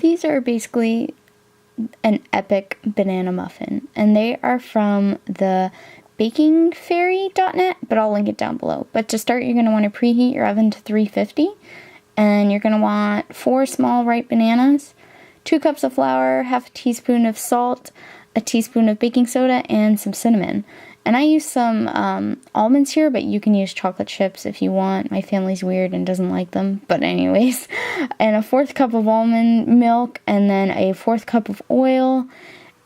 these are basically an epic banana muffin, and they are from the bakingfairy.net, but I'll link it down below. But to start, you're going to want to preheat your oven to 350, and you're going to want 4 small ripe bananas, 2 cups of flour, half a teaspoon of salt, a teaspoon of baking soda, and some cinnamon. And I use some almonds here, but you can use chocolate chips if you want. My family's weird and doesn't like them, but anyways. And a 1/4 cup of almond milk, and then a 1/4 cup of oil,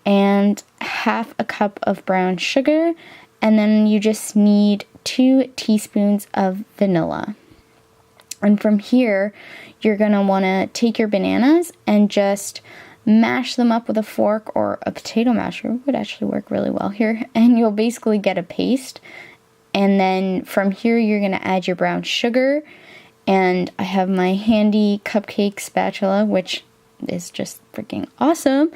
and half a cup of brown sugar. And then you just need 2 teaspoons of vanilla. And from here, you're going to want to take your bananas and just mash them up with a fork, or a potato masher would actually work really well here, and you'll basically get a paste. And then from here, you're going to add your brown sugar, and I have my handy cupcake spatula, which is just freaking awesome,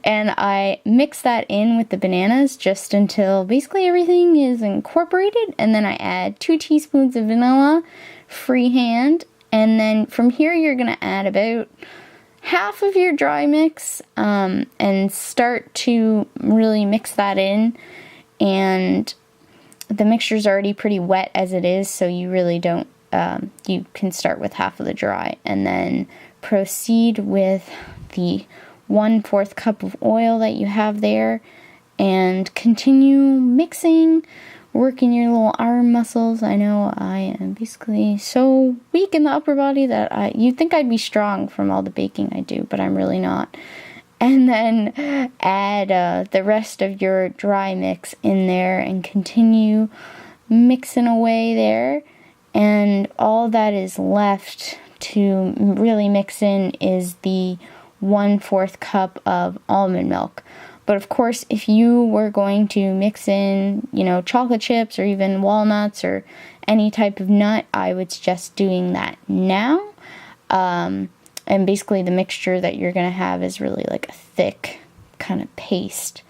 and I mix that in with the bananas just until basically everything is incorporated. And then I add 2 teaspoons of vanilla freehand, and then from here you're going to add about half of your dry mix, and start to really mix that in. And the mixture's already pretty wet as it is, so you really don't, you can start with half of the dry, and then proceed with the 1/4 cup of oil that you have there, and continue mixing, working your little arm muscles. I know I am basically so weak in the upper body that you'd think I'd be strong from all the baking I do, but I'm really not. And then add the rest of your dry mix in there and continue mixing away there. And all that is left to really mix in is the 1/4 cup of almond milk. But of course, if you were going to mix in, chocolate chips or even walnuts or any type of nut, I would suggest doing that now. And basically the mixture that you're going to have is really like a thick kind of paste.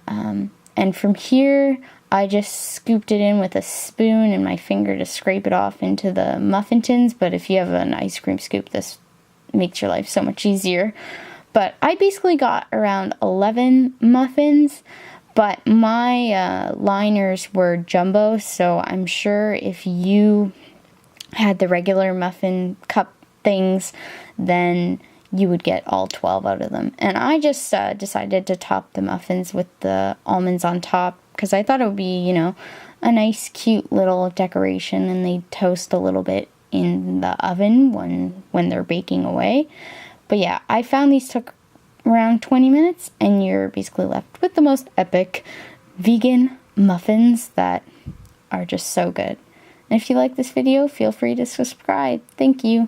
And from here, I just scooped it in with a spoon and my finger to scrape it off into the muffin tins. But if you have an ice cream scoop, this makes your life so much easier. But I basically got around 11 muffins, but my liners were jumbo, so I'm sure if you had the regular muffin cup things, then you would get all 12 out of them. And I just decided to top the muffins with the almonds on top, because I thought it would be, a nice, cute little decoration, and they toast a little bit in the oven when they're baking away. But yeah, I found these took around 20 minutes, and you're basically left with the most epic vegan muffins that are just so good. And if you like this video, feel free to subscribe. Thank you.